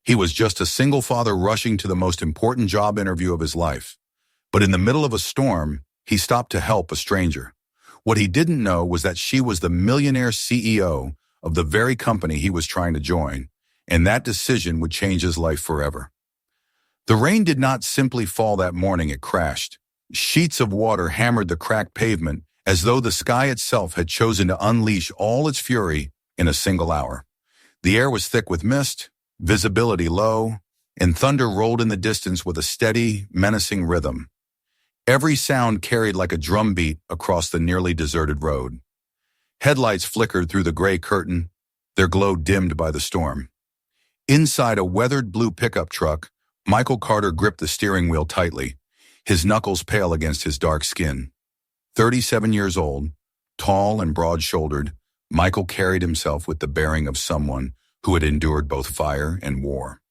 He was just a single father rushing to the most important job interview of his life. But in the middle of a storm, he stopped to help a stranger. What he didn't know was that she was the millionaire CEO of the very company he was trying to join, and that decision would change his life forever. The rain did not simply fall that morning, it crashed. Sheets of water hammered the cracked pavement as though the sky itself had chosen to unleash all its fury in a single hour. The air was thick with mist, visibility low, and thunder rolled in the distance with a steady, menacing rhythm. Every sound carried like a drumbeat across the nearly deserted road. Headlights flickered through the gray curtain, their glow dimmed by the storm. Inside a weathered blue pickup truck, Michael Carter gripped the steering wheel tightly, his knuckles pale against his dark skin. 37 years old, tall and broad-shouldered, Michael carried himself with the bearing of someone who had endured both fire and war.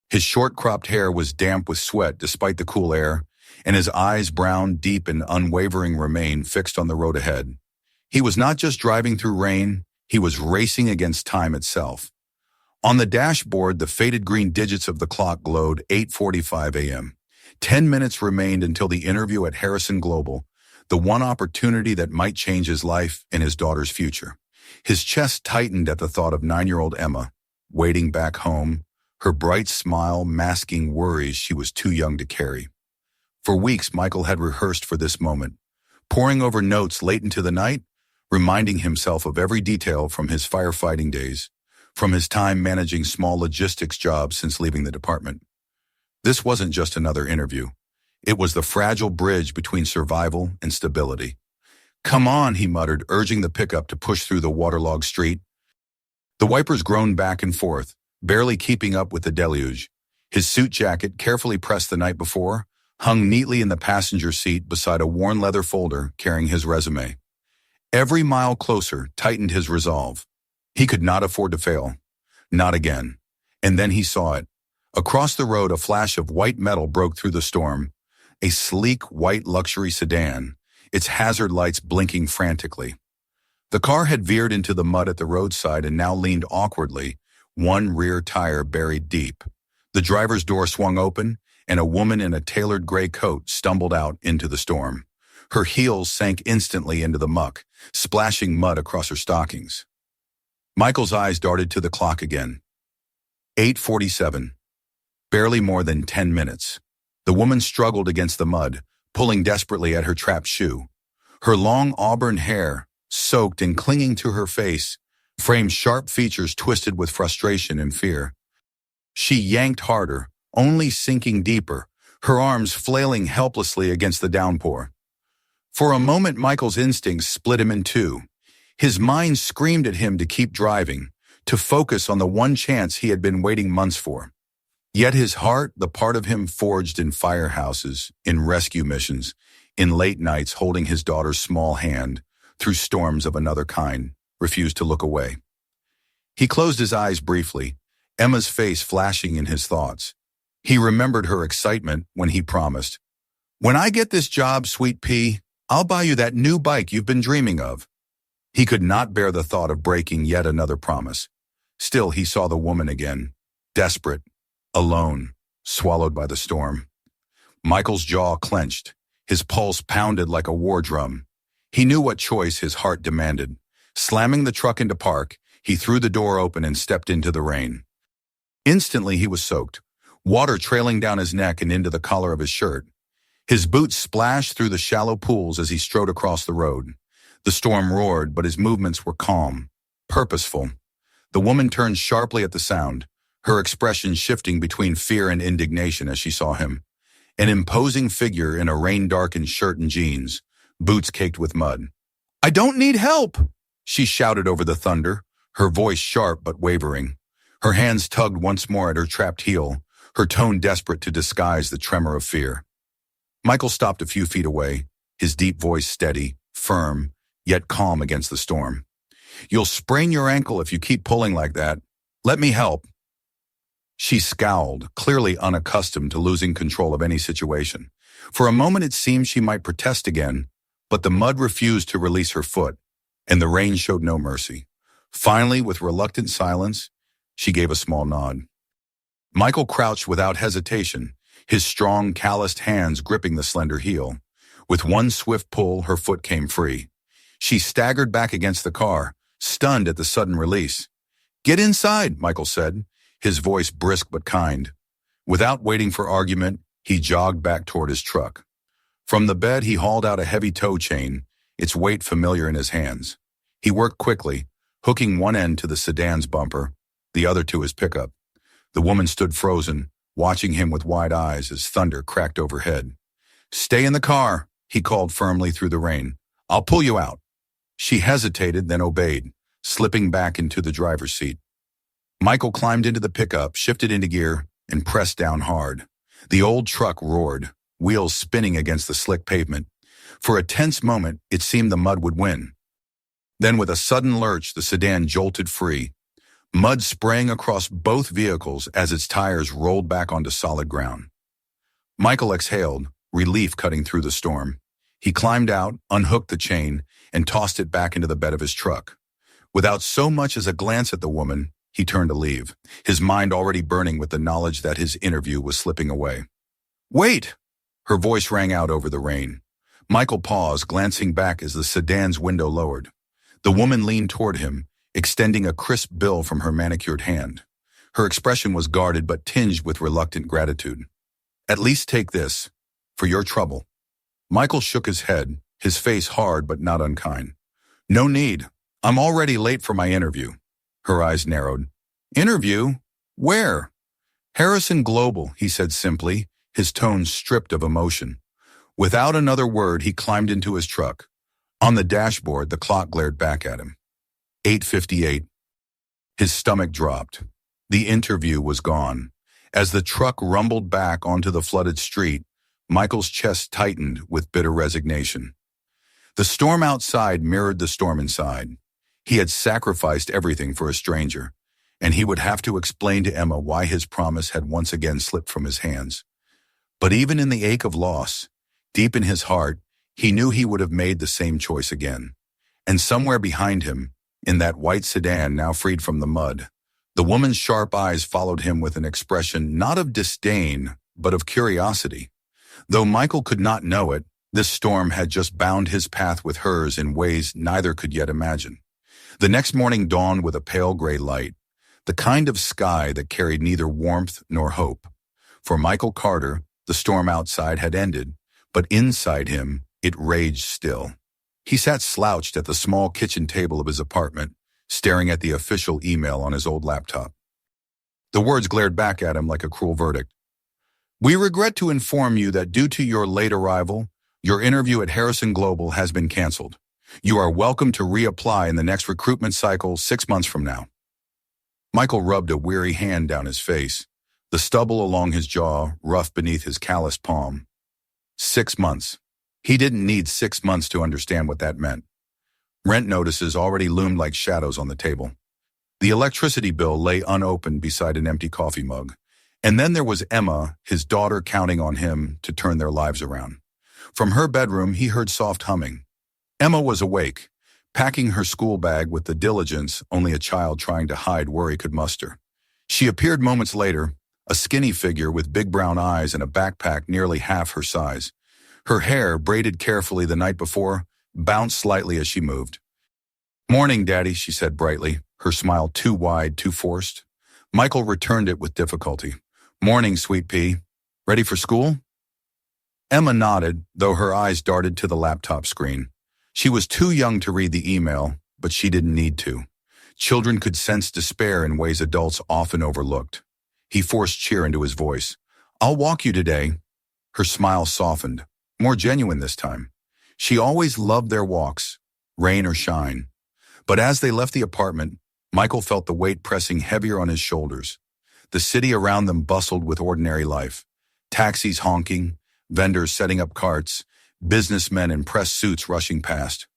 His short-cropped hair was damp with sweat despite the cool air, and his eyes, brown, deep, and unwavering, remained fixed on the road ahead. He was not just driving through rain, he was racing against time itself. On the dashboard, the faded green digits of the clock glowed 8:45 a.m. 10 minutes remained until the interview at Harrison Global, the one opportunity that might change his life and his daughter's future. His chest tightened at the thought of 9-year-old Emma, waiting back home, her bright smile masking worries she was too young to carry. For weeks, Michael had rehearsed for this moment, poring over notes late into the night, reminding himself of every detail from his firefighting days, from his time managing small logistics jobs since leaving the department. This wasn't just another interview. It was the fragile bridge between survival and stability. "Come on," he muttered, urging the pickup to push through the waterlogged street. The wipers groaned back and forth, barely keeping up with the deluge. His suit jacket, carefully pressed the night before, hung neatly in the passenger seat beside a worn leather folder carrying his resume. Every mile closer tightened his resolve. He could not afford to fail. Not again. And then he saw it. Across the road, a flash of white metal broke through the storm. A sleek, white luxury sedan, its hazard lights blinking frantically. The car had veered into the mud at the roadside and now leaned awkwardly, one rear tire buried deep. The driver's door swung open, and a woman in a tailored gray coat stumbled out into the storm. Her heels sank instantly into the muck, splashing mud across her stockings. Michael's eyes darted to the clock again. 8:47. Barely more than 10 minutes. The woman struggled against the mud, pulling desperately at her trapped shoe. Her long auburn hair, soaked and clinging to her face, framed sharp features twisted with frustration and fear. She yanked harder, only sinking deeper, her arms flailing helplessly against the downpour. For a moment, Michael's instincts split him in two. His mind screamed at him to keep driving, to focus on the one chance he had been waiting months for. Yet his heart, the part of him forged in firehouses, in rescue missions, in late nights holding his daughter's small hand through storms of another kind, refused to look away. He closed his eyes briefly, Emma's face flashing in his thoughts. He remembered her excitement when he promised, "When I get this job, sweet pea, I'll buy you that new bike you've been dreaming of." He could not bear the thought of breaking yet another promise. Still, he saw the woman again, desperate, alone, swallowed by the storm. Michael's jaw clenched, his pulse pounded like a war drum. He knew what choice his heart demanded. Slamming the truck into park, he threw the door open and stepped into the rain. Instantly he was soaked, water trailing down his neck and into the collar of his shirt. His boots splashed through the shallow pools as he strode across the road. The storm roared, but his movements were calm, purposeful. The woman turned sharply at the sound, her expression shifting between fear and indignation as she saw him. An imposing figure in a rain-darkened shirt and jeans, boots caked with mud. "I don't need help!" she shouted over the thunder, her voice sharp but wavering. Her hands tugged once more at her trapped heel, her tone desperate to disguise the tremor of fear. Michael stopped a few feet away, his deep voice steady, firm, yet calm against the storm. "You'll sprain your ankle if you keep pulling like that. Let me help." She scowled, clearly unaccustomed to losing control of any situation. For a moment it seemed she might protest again, but the mud refused to release her foot, and the rain showed no mercy. Finally, with reluctant silence, she gave a small nod. Michael crouched without hesitation, his strong, calloused hands gripping the slender heel. With one swift pull, her foot came free. She staggered back against the car, stunned at the sudden release. "Get inside," Michael said, his voice brisk but kind. Without waiting for argument, he jogged back toward his truck. From the bed, he hauled out a heavy tow chain, its weight familiar in his hands. He worked quickly, hooking one end to the sedan's bumper, the other to his pickup. The woman stood frozen, watching him with wide eyes as thunder cracked overhead. "Stay in the car," he called firmly through the rain. "I'll pull you out." She hesitated, then obeyed, slipping back into the driver's seat. Michael climbed into the pickup, shifted into gear, and pressed down hard. The old truck roared, wheels spinning against the slick pavement. For a tense moment, it seemed the mud would win. Then with a sudden lurch, the sedan jolted free. Mud spraying across both vehicles as its tires rolled back onto solid ground. Michael exhaled, relief cutting through the storm. He climbed out, unhooked the chain, and tossed it back into the bed of his truck. Without so much as a glance at the woman, he turned to leave, his mind already burning with the knowledge that his interview was slipping away. "Wait!" Her voice rang out over the rain. Michael paused, glancing back as the sedan's window lowered. The woman leaned toward him, extending a crisp bill from her manicured hand. Her expression was guarded but tinged with reluctant gratitude. "At least take this, for your trouble." Michael shook his head, his face hard but not unkind. "No need. I'm already late for my interview." Her eyes narrowed. "Interview? Where?" "Harrison Global," he said simply, his tone stripped of emotion. Without another word, he climbed into his truck. On the dashboard, the clock glared back at him. 8:58. His stomach dropped. The interview was gone. As the truck rumbled back onto the flooded street, Michael's chest tightened with bitter resignation. The storm outside mirrored the storm inside. He had sacrificed everything for a stranger, and he would have to explain to Emma why his promise had once again slipped from his hands. But even in the ache of loss, deep in his heart, he knew he would have made the same choice again. And somewhere behind him, in that white sedan now freed from the mud, the woman's sharp eyes followed him with an expression not of disdain, but of curiosity. Though Michael could not know it, this storm had just bound his path with hers in ways neither could yet imagine. The next morning dawned with a pale gray light, the kind of sky that carried neither warmth nor hope. For Michael Carter, the storm outside had ended, but inside him, it raged still. He sat slouched at the small kitchen table of his apartment, staring at the official email on his old laptop. The words glared back at him like a cruel verdict. "We regret to inform you that due to your late arrival, your interview at Harrison Global has been canceled. You are welcome to reapply in the next recruitment cycle 6 months from now." Michael rubbed a weary hand down his face, the stubble along his jaw rough beneath his calloused palm. 6 months. He didn't need 6 months to understand what that meant. Rent notices already loomed like shadows on the table. The electricity bill lay unopened beside an empty coffee mug. And then there was Emma, his daughter, counting on him to turn their lives around. From her bedroom, he heard soft humming. Emma was awake, packing her school bag with the diligence only a child trying to hide worry could muster. She appeared moments later, a skinny figure with big brown eyes and a backpack nearly half her size. Her hair, braided carefully the night before, bounced slightly as she moved. "Morning, Daddy," she said brightly, her smile too wide, too forced. Michael returned it with difficulty. "Morning, sweet pea. Ready for school?" Emma nodded, though her eyes darted to the laptop screen. She was too young to read the email, but she didn't need to. Children could sense despair in ways adults often overlooked. He forced cheer into his voice. "I'll walk you today." Her smile softened, more genuine this time. She always loved their walks, rain or shine. But as they left the apartment, Michael felt the weight pressing heavier on his shoulders. The city around them bustled with ordinary life. Taxis honking, vendors setting up carts, businessmen in pressed suits rushing past.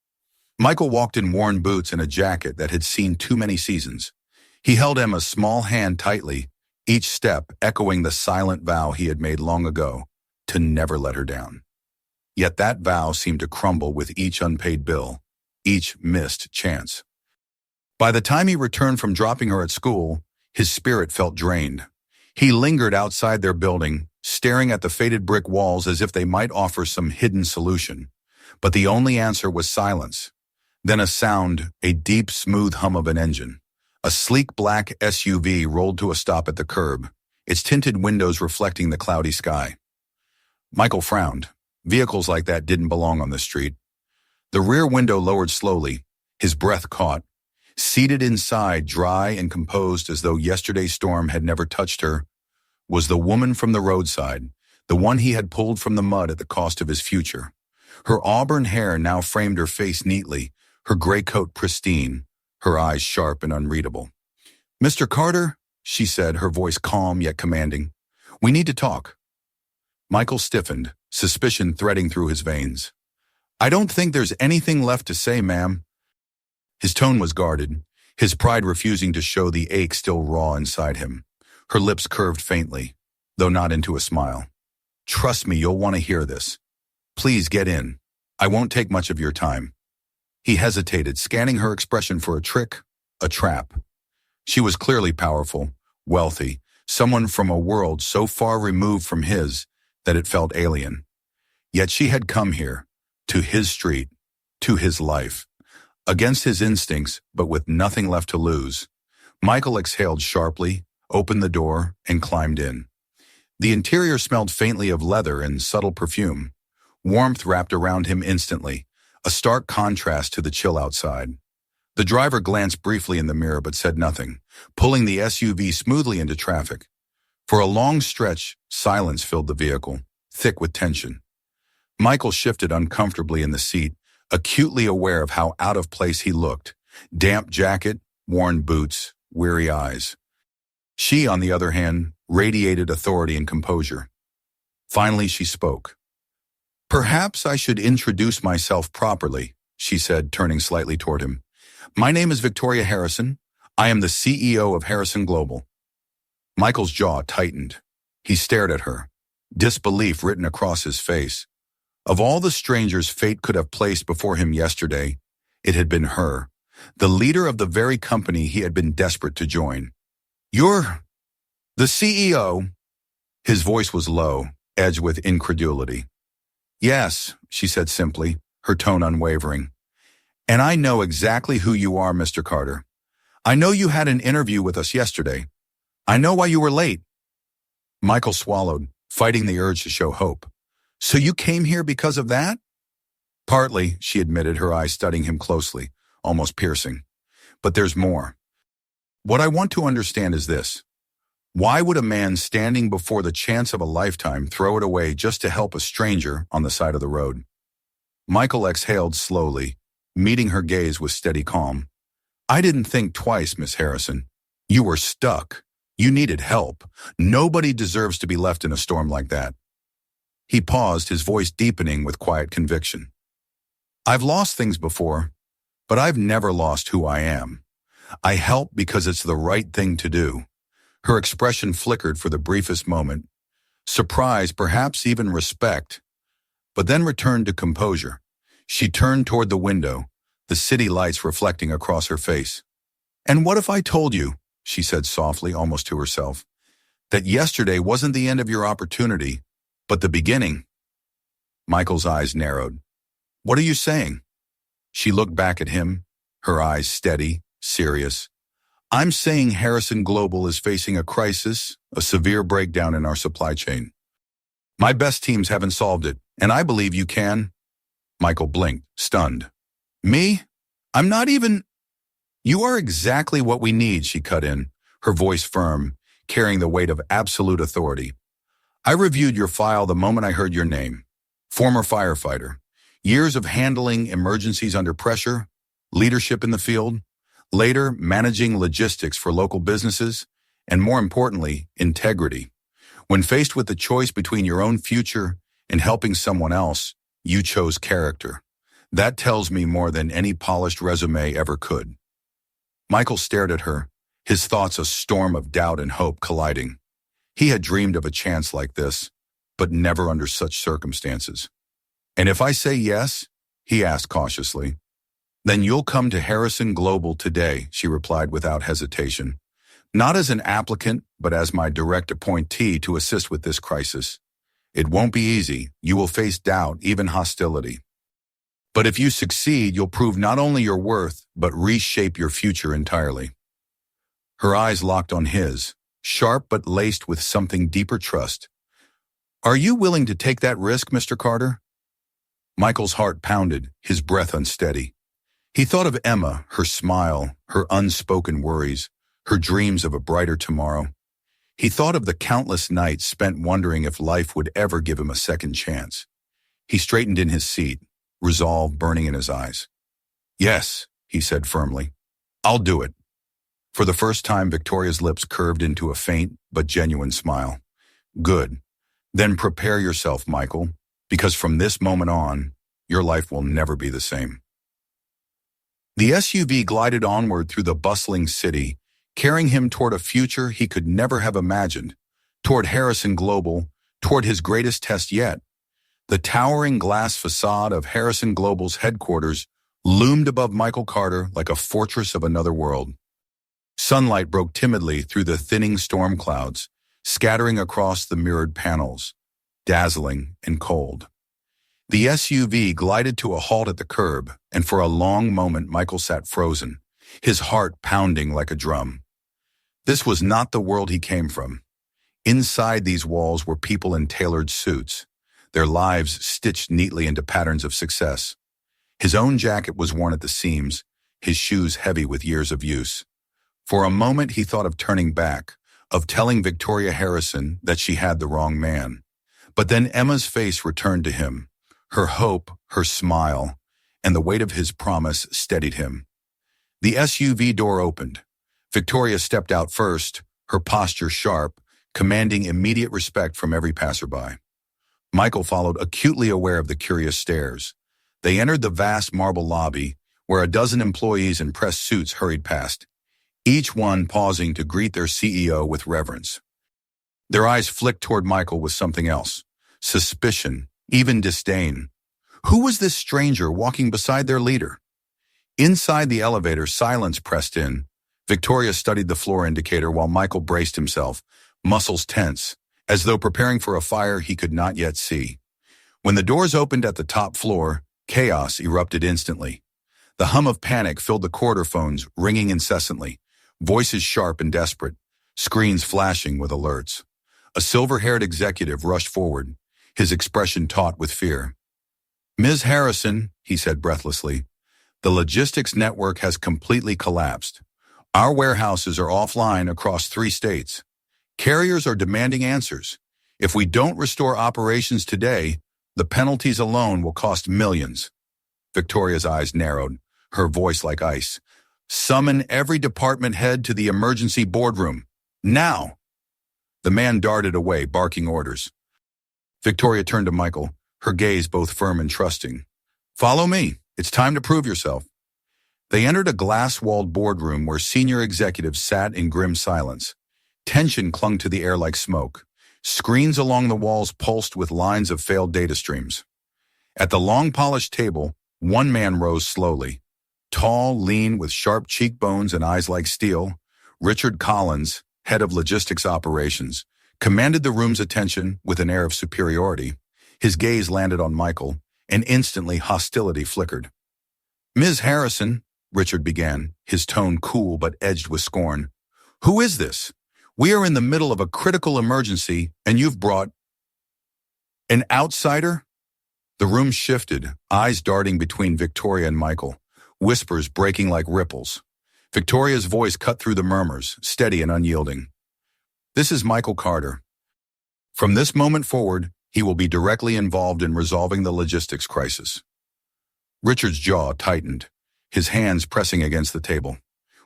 Michael walked in worn boots and a jacket that had seen too many seasons. He held Emma's small hand tightly, each step echoing the silent vow he had made long ago to never let her down. Yet that vow seemed to crumble with each unpaid bill, each missed chance. By the time he returned from dropping her at school, his spirit felt drained. He lingered outside their building, staring at the faded brick walls as if they might offer some hidden solution. But the only answer was silence. Then a sound, a deep, smooth hum of an engine. A sleek black SUV rolled to a stop at the curb, its tinted windows reflecting the cloudy sky. Michael frowned. Vehicles like that didn't belong on the street. The rear window lowered slowly, his breath caught. Seated inside, dry and composed as though yesterday's storm had never touched her, was the woman from the roadside, the one he had pulled from the mud at the cost of his future. Her auburn hair now framed her face neatly, her gray coat pristine, her eyes sharp and unreadable. "Mr. Carter," she said, her voice calm yet commanding, "we need to talk." Michael stiffened, suspicion threading through his veins. "I don't think there's anything left to say, ma'am." His tone was guarded, his pride refusing to show the ache still raw inside him. Her lips curved faintly, though not into a smile. "Trust me, you'll want to hear this. Please get in. I won't take much of your time." He hesitated, scanning her expression for a trick, a trap. She was clearly powerful, wealthy, someone from a world so far removed from his that it felt alien. Yet she had come here, to his street, to his life. Against his instincts, but with nothing left to lose, Michael exhaled sharply, opened the door, and climbed in. The interior smelled faintly of leather and subtle perfume. Warmth wrapped around him instantly, a stark contrast to the chill outside. The driver glanced briefly in the mirror but said nothing, pulling the SUV smoothly into traffic. For a long stretch, silence filled the vehicle, thick with tension. Michael shifted uncomfortably in the seat, acutely aware of how out of place he looked. Damp jacket, worn boots, weary eyes. She, on the other hand, radiated authority and composure. Finally, she spoke. "Perhaps I should introduce myself properly," she said, turning slightly toward him. "My name is Victoria Harrison. I am the CEO of Harrison Global." Michael's jaw tightened. He stared at her, disbelief written across his face. Of all the strangers fate could have placed before him yesterday, it had been her, the leader of the very company he had been desperate to join. "You're the CEO?" His voice was low, edged with incredulity. "Yes," she said simply, her tone unwavering. "And I know exactly who you are, Mr. Carter. I know you had an interview with us yesterday. I know why you were late." Michael swallowed, fighting the urge to show hope. "So you came here because of that?" "Partly," she admitted, her eyes studying him closely, almost piercing. "But there's more. What I want to understand is this. Why would a man standing before the chance of a lifetime throw it away just to help a stranger on the side of the road?" Michael exhaled slowly, meeting her gaze with steady calm. "I didn't think twice, Miss Harrison. You were stuck. You needed help. Nobody deserves to be left in a storm like that." He paused, his voice deepening with quiet conviction. "I've lost things before, but I've never lost who I am. I help because it's the right thing to do." Her expression flickered for the briefest moment, surprise, perhaps even respect, but then returned to composure. She turned toward the window, the city lights reflecting across her face. "And what if I told you," she said softly, almost to herself, "that yesterday wasn't the end of your opportunity, but the beginning?" Michael's eyes narrowed. "What are you saying?" She looked back at him, her eyes steady, serious. "I'm saying Harrison Global is facing a crisis, a severe breakdown in our supply chain. My best teams haven't solved it, and I believe you can." Michael blinked, stunned. "Me? I'm not even—" "You are exactly what we need," she cut in, her voice firm, carrying the weight of absolute authority. "I reviewed your file the moment I heard your name. Former firefighter. Years of handling emergencies under pressure, leadership in the field, later managing logistics for local businesses, and more importantly, integrity. When faced with the choice between your own future and helping someone else, you chose character. That tells me more than any polished resume ever could." Michael stared at her, his thoughts a storm of doubt and hope colliding. He had dreamed of a chance like this, but never under such circumstances. "And if I say yes," he asked cautiously. "Then you'll come to Harrison Global today," she replied without hesitation. Not as an applicant, but as my direct appointee to assist with this crisis. It won't be easy. You will face doubt, even hostility. But if you succeed, you'll prove not only your worth, but reshape your future entirely. Her eyes locked on his, sharp but laced with something deeper trust. Are you willing to take that risk, Mr. Carter? Michael's heart pounded, his breath unsteady. He thought of Emma, her smile, her unspoken worries, her dreams of a brighter tomorrow. He thought of the countless nights spent wondering if life would ever give him a second chance. He straightened in his seat, resolve burning in his eyes. Yes, he said firmly. I'll do it. For the first time, Victoria's lips curved into a faint but genuine smile. Good. Then prepare yourself, Michael, because from this moment on, your life will never be the same. The SUV glided onward through the bustling city, carrying him toward a future he could never have imagined, toward Harrison Global, toward his greatest test yet. The towering glass facade of Harrison Global's headquarters loomed above Michael Carter like a fortress of another world. Sunlight broke timidly through the thinning storm clouds, scattering across the mirrored panels, dazzling and cold. The SUV glided to a halt at the curb, and for a long moment Michael sat frozen, his heart pounding like a drum. This was not the world he came from. Inside these walls were people in tailored suits, their lives stitched neatly into patterns of success. His own jacket was worn at the seams, his shoes heavy with years of use. For a moment he thought of turning back, of telling Victoria Harrison that she had the wrong man. But then Emma's face returned to him, her hope, her smile, and the weight of his promise steadied him. The SUV door opened. Victoria stepped out first, her posture sharp, commanding immediate respect from every passerby. Michael followed, acutely aware of the curious stares. They entered the vast marble lobby, where a dozen employees in pressed suits hurried past, each one pausing to greet their CEO with reverence. Their eyes flicked toward Michael with something else, suspicion, even disdain. Who was this stranger walking beside their leader? Inside the elevator, silence pressed in. Victoria studied the floor indicator while Michael braced himself, muscles tense, as though preparing for a fire he could not yet see. When the doors opened at the top floor, chaos erupted instantly. The hum of panic filled the corridor phones, ringing incessantly, voices sharp and desperate, screens flashing with alerts. A silver-haired executive rushed forward, his expression taut with fear. Ms. Harrison, he said breathlessly, the logistics network has completely collapsed. Our warehouses are offline across 3 states. Carriers are demanding answers. If we don't restore operations today, the penalties alone will cost millions. Victoria's eyes narrowed, her voice like ice. Summon every department head to the emergency boardroom. Now! The man darted away, barking orders. Victoria turned to Michael, her gaze both firm and trusting. Follow me. It's time to prove yourself. They entered a glass-walled boardroom where senior executives sat in grim silence. Tension clung to the air like smoke. Screens along the walls pulsed with lines of failed data streams. At the long polished table, one man rose slowly. Tall, lean, with sharp cheekbones and eyes like steel, Richard Collins, head of logistics operations, commanded the room's attention with an air of superiority. His gaze landed on Michael, and instantly hostility flickered. Ms. Harrison, Richard began, his tone cool but edged with scorn. Who is this? We are in the middle of a critical emergency, and you've brought an outsider? The room shifted, eyes darting between Victoria and Michael, whispers breaking like ripples. Victoria's voice cut through the murmurs, steady and unyielding. This is Michael Carter. From this moment forward, he will be directly involved in resolving the logistics crisis. Richard's jaw tightened, his hands pressing against the table.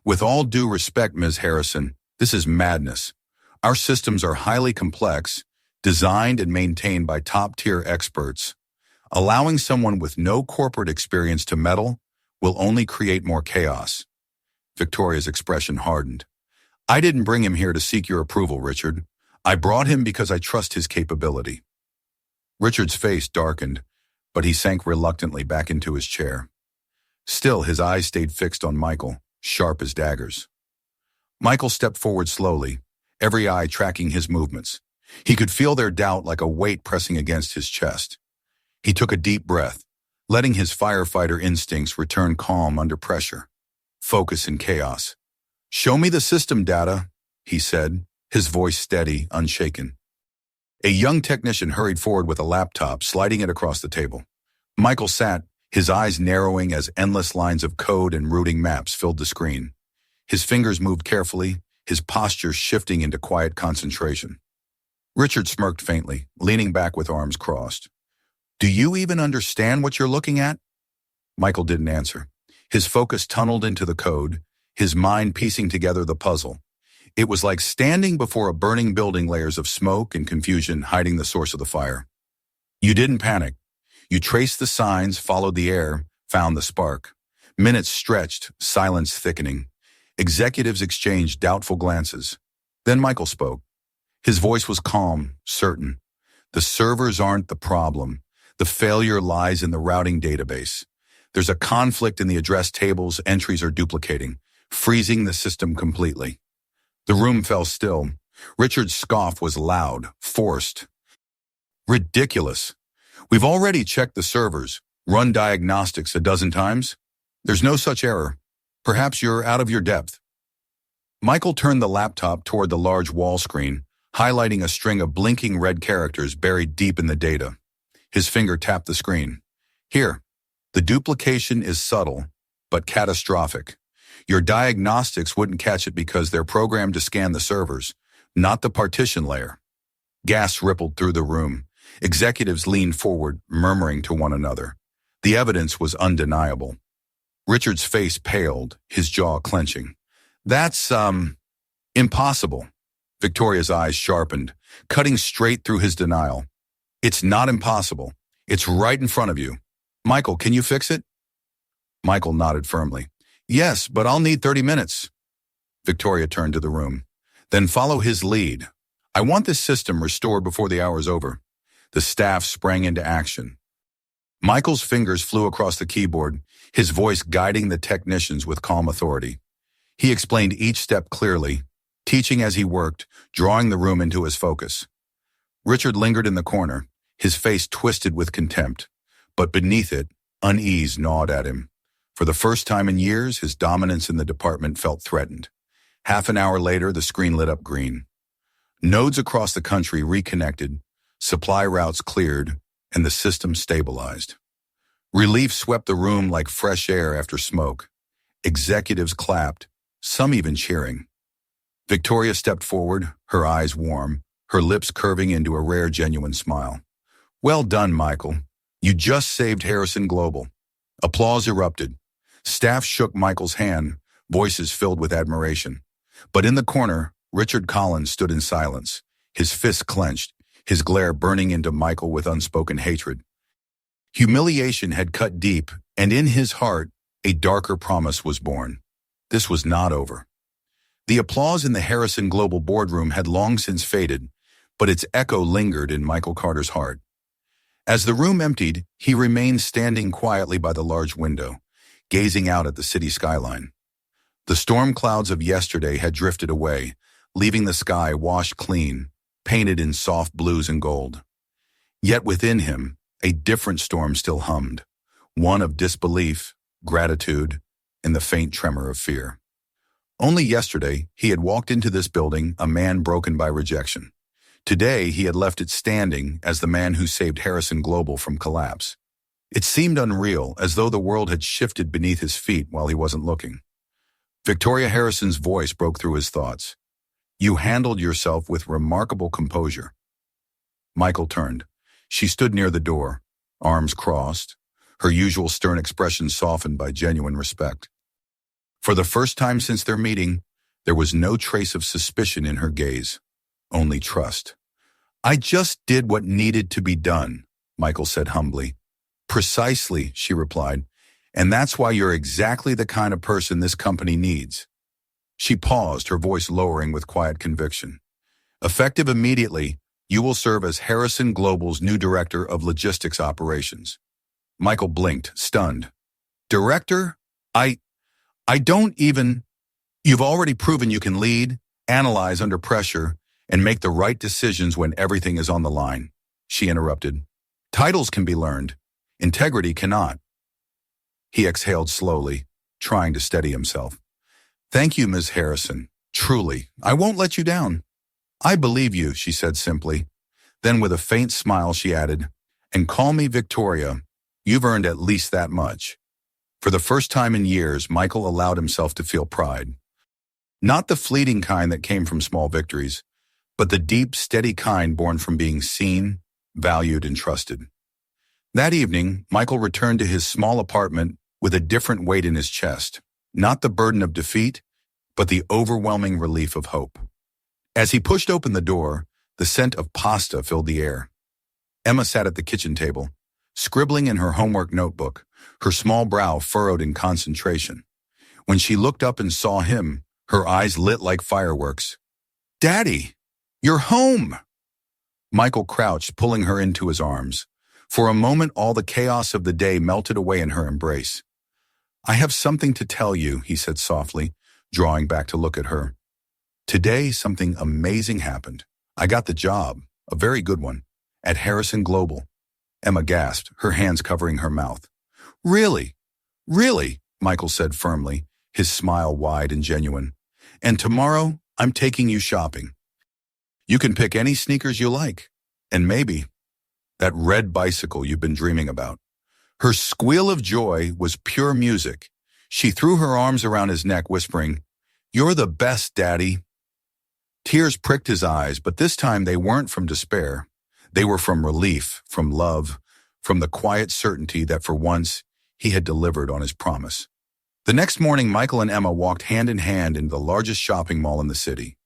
With all due respect, Ms. Harrison, this is madness. Our systems are highly complex, designed and maintained by top-tier experts. Allowing someone with no corporate experience to meddle will only create more chaos. Victoria's expression hardened. I didn't bring him here to seek your approval, Richard. I brought him because I trust his capability. Richard's face darkened, but he sank reluctantly back into his chair. Still, his eyes stayed fixed on Michael, sharp as daggers. Michael stepped forward slowly, every eye tracking his movements. He could feel their doubt like a weight pressing against his chest. He took a deep breath, letting his firefighter instincts return calm under pressure. Focus in chaos. "Show me the system data," he said, his voice steady, unshaken. A young technician hurried forward with a laptop, sliding it across the table. Michael sat, his eyes narrowing as endless lines of code and routing maps filled the screen. His fingers moved carefully, his posture shifting into quiet concentration. Richard smirked faintly, leaning back with arms crossed. "Do you even understand what you're looking at?" Michael didn't answer. His focus tunneled into the code, his mind piecing together the puzzle. It was like standing before a burning building, layers of smoke and confusion hiding the source of the fire. You didn't panic. You traced the signs, followed the air, found the spark. Minutes stretched, silence thickening. Executives exchanged doubtful glances. Then Michael spoke. His voice was calm, certain. "The servers aren't the problem. The failure lies in the routing database. There's a conflict in the address tables, entries are duplicating, freezing the system completely." The room fell still. Richard's scoff was loud, forced. "Ridiculous. We've already checked the servers, run diagnostics a dozen times. There's no such error. Perhaps you're out of your depth." Michael turned the laptop toward the large wall screen, highlighting a string of blinking red characters buried deep in the data. His finger tapped the screen. "Here, the duplication is subtle, but catastrophic. Your diagnostics wouldn't catch it because they're programmed to scan the servers, not the partition layer." Gas rippled through the room. Executives leaned forward, murmuring to one another. The evidence was undeniable. Richard's face paled, his jaw clenching. "That's, impossible." Victoria's eyes sharpened, cutting straight through his denial. "It's not impossible. It's right in front of you. Michael, can you fix it?" Michael nodded firmly. "Yes, but I'll need 30 minutes. Victoria turned to the room. "Then follow his lead. I want this system restored before the hour's over." The staff sprang into action. Michael's fingers flew across the keyboard, his voice guiding the technicians with calm authority. He explained each step clearly, teaching as he worked, drawing the room into his focus. Richard lingered in the corner, his face twisted with contempt, but beneath it, unease gnawed at him. For the first time in years, his dominance in the department felt threatened. Half an hour later, the screen lit up green. Nodes across the country reconnected, supply routes cleared, and the system stabilized. Relief swept the room like fresh air after smoke. Executives clapped, some even cheering. Victoria stepped forward, her eyes warm, her lips curving into a rare, genuine smile. "Well done, Michael. You just saved Harrison Global." Applause erupted. Staff shook Michael's hand, voices filled with admiration. But in the corner, Richard Collins stood in silence, his fists clenched, his glare burning into Michael with unspoken hatred. Humiliation had cut deep, and in his heart, a darker promise was born. This was not over. The applause in the Harrison Global boardroom had long since faded, but its echo lingered in Michael Carter's heart. As the room emptied, he remained standing quietly by the large window, gazing out at the city skyline. The storm clouds of yesterday had drifted away, leaving the sky washed clean, painted in soft blues and gold. Yet within him, a different storm still hummed, one of disbelief, gratitude, and the faint tremor of fear. Only yesterday, he had walked into this building a man broken by rejection. Today, he had left it standing as the man who saved Harrison Global from collapse. It seemed unreal, as though the world had shifted beneath his feet while he wasn't looking. Victoria Harrison's voice broke through his thoughts. "You handled yourself with remarkable composure." Michael turned. She stood near the door, arms crossed, her usual stern expression softened by genuine respect. For the first time since their meeting, there was no trace of suspicion in her gaze, only trust. "I just did what needed to be done," Michael said humbly. "Precisely," she replied, "and that's why you're exactly the kind of person this company needs." She paused, her voice lowering with quiet conviction. "Effective immediately, you will serve as Harrison Global's new Director of Logistics Operations." Michael blinked, stunned. "Director? I don't even..." You've already proven you can lead, analyze under pressure, and make the right decisions when everything is on the line, she interrupted. Titles can be learned. Integrity cannot. He exhaled slowly, trying to steady himself. Thank you, Ms. Harrison. Truly, I won't let you down. I believe you, she said simply. Then with a faint smile she added, and call me Victoria. You've earned at least that much. For the first time in years, Michael allowed himself to feel pride. Not the fleeting kind that came from small victories, but the deep, steady kind born from being seen, valued, and trusted. That evening, Michael returned to his small apartment with a different weight in his chest, not the burden of defeat, but the overwhelming relief of hope. As he pushed open the door, the scent of pasta filled the air. Emma sat at the kitchen table, scribbling in her homework notebook, her small brow furrowed in concentration. When she looked up and saw him, her eyes lit like fireworks. Daddy, you're home! Michael crouched, pulling her into his arms. For a moment, all the chaos of the day melted away in her embrace. I have something to tell you, he said softly, drawing back to look at her. Today, something amazing happened. I got the job, a very good one, at Harrison Global. Emma gasped, her hands covering her mouth. Really? Really? Michael said firmly, his smile wide and genuine. And tomorrow, I'm taking you shopping. You can pick any sneakers you like. And maybe that red bicycle you've been dreaming about. Her squeal of joy was pure music. She threw her arms around his neck, whispering, You're the best, Daddy. Tears pricked his eyes, but this time they weren't from despair. They were from relief, from love, from the quiet certainty that for once he had delivered on his promise. The next morning, Michael and Emma walked hand in hand into the largest shopping mall in the city.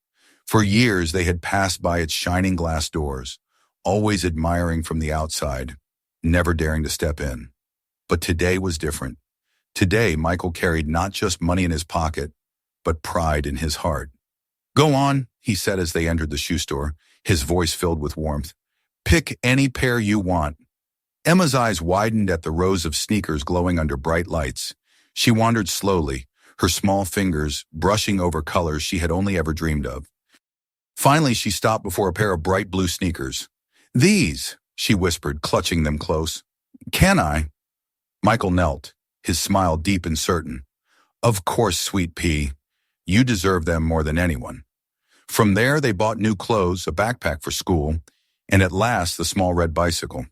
For years, they had passed by its shining glass doors, always admiring from the outside, never daring to step in. But today was different. Today, Michael carried not just money in his pocket, but pride in his heart. Go on, he said as they entered the shoe store, his voice filled with warmth. Pick any pair you want. Emma's eyes widened at the rows of sneakers glowing under bright lights. She wandered slowly, her small fingers brushing over colors she had only ever dreamed of. Finally, she stopped before a pair of bright blue sneakers. These, she whispered, clutching them close. Can I? Michael knelt, his smile deep and certain. Of course, sweet pea. You deserve them more than anyone. From there, they bought new clothes, a backpack for school, and at last the small red bicycle.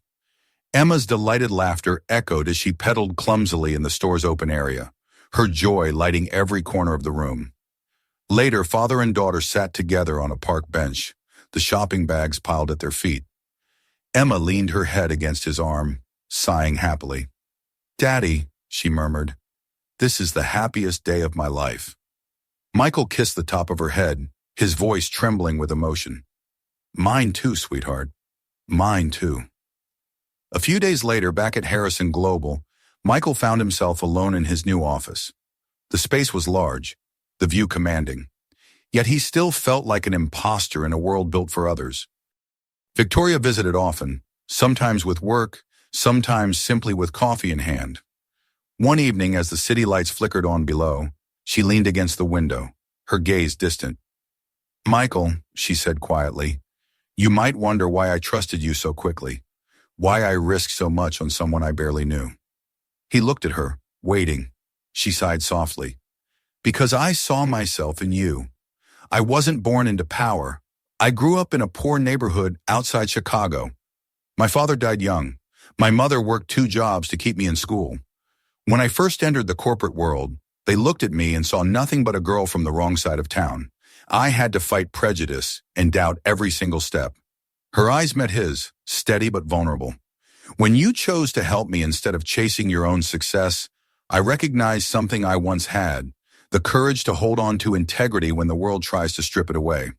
Emma's delighted laughter echoed as she pedaled clumsily in the store's open area, her joy lighting every corner of the room. Later, father and daughter sat together on a park bench, the shopping bags piled at their feet. Emma leaned her head against his arm, sighing happily. Daddy, she murmured, this is the happiest day of my life. Michael kissed the top of her head, his voice trembling with emotion. Mine too, sweetheart. Mine too. A few days later, back at Harrison Global, Michael found himself alone in his new office. The space was large, the view commanding. Yet he still felt like an imposter in a world built for others. Victoria visited often, sometimes with work, sometimes simply with coffee in hand. One evening, as the city lights flickered on below, she leaned against the window, her gaze distant. Michael, she said quietly, you might wonder why I trusted you so quickly, why I risked so much on someone I barely knew. He looked at her, waiting. She sighed softly. Because I saw myself in you. I wasn't born into power. I grew up in a poor neighborhood outside Chicago. My father died young. My mother worked 2 jobs to keep me in school. When I first entered the corporate world, they looked at me and saw nothing but a girl from the wrong side of town. I had to fight prejudice and doubt every single step. Her eyes met his, steady but vulnerable. When you chose to help me instead of chasing your own success, I recognized something I once had, the courage to hold on to integrity when the world tries to strip it away.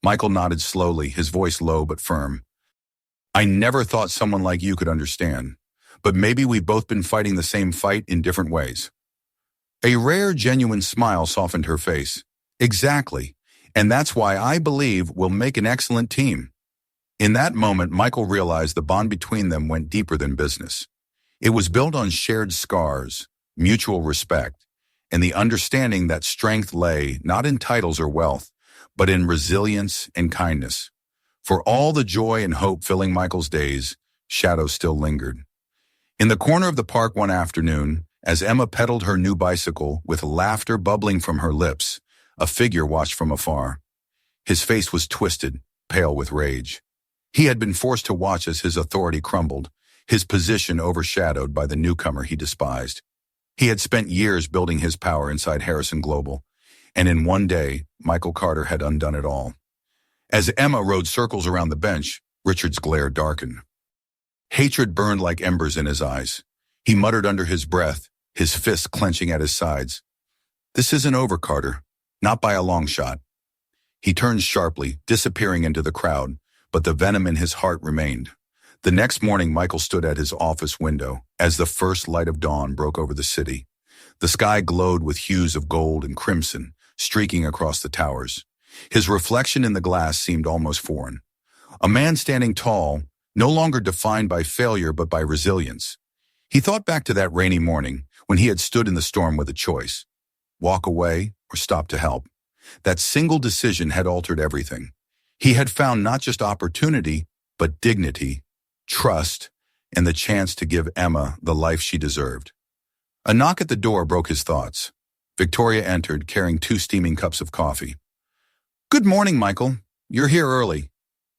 Michael nodded slowly, his voice low but firm. I never thought someone like you could understand, but maybe we've both been fighting the same fight in different ways. A rare, genuine smile softened her face. Exactly, and that's why I believe we'll make an excellent team. In that moment, Michael realized the bond between them went deeper than business. It was built on shared scars, mutual respect, and the understanding that strength lay not in titles or wealth, but in resilience and kindness. For all the joy and hope filling Michael's days, shadows still lingered. In the corner of the park one afternoon, as Emma pedaled her new bicycle with laughter bubbling from her lips, a figure watched from afar. His face was twisted, pale with rage. He had been forced to watch as his authority crumbled, his position overshadowed by the newcomer he despised. He had spent years building his power inside Harrison Global, and in one day, Michael Carter had undone it all. As Emma rode circles around the bench, Richard's glare darkened. Hatred burned like embers in his eyes. He muttered under his breath, his fists clenching at his sides. "This isn't over, Carter. Not by a long shot." He turned sharply, disappearing into the crowd, but the venom in his heart remained. The next morning, Michael stood at his office window as the first light of dawn broke over the city. The sky glowed with hues of gold and crimson, streaking across the towers. His reflection in the glass seemed almost foreign. A man standing tall, no longer defined by failure but by resilience. He thought back to that rainy morning when he had stood in the storm with a choice: walk away or stop to help. That single decision had altered everything. He had found not just opportunity, but dignity, trust, and the chance to give Emma the life she deserved. A knock at the door broke his thoughts. Victoria entered, carrying 2 steaming cups of coffee. "Good morning, Michael. You're here early."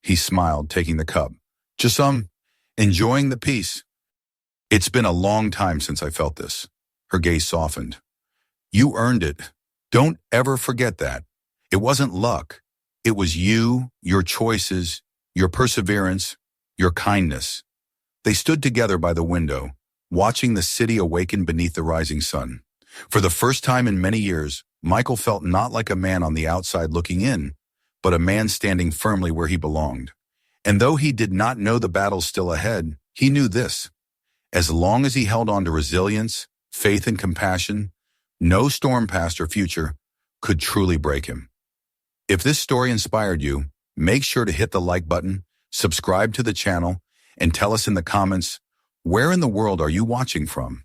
He smiled, taking the cup. "Just enjoying the peace." "It's been a long time since I felt this." Her gaze softened. "You earned it. Don't ever forget that. It wasn't luck. It was you, your choices, your perseverance, your kindness." They stood together by the window, watching the city awaken beneath the rising sun. For the first time in many years, Michael felt not like a man on the outside looking in, but a man standing firmly where he belonged. And though he did not know the battles still ahead, he knew this: as long as he held on to resilience, faith, and compassion, no storm past or future could truly break him. If this story inspired you, make sure to hit the like button, subscribe to the channel, and tell us in the comments, where in the world are you watching from?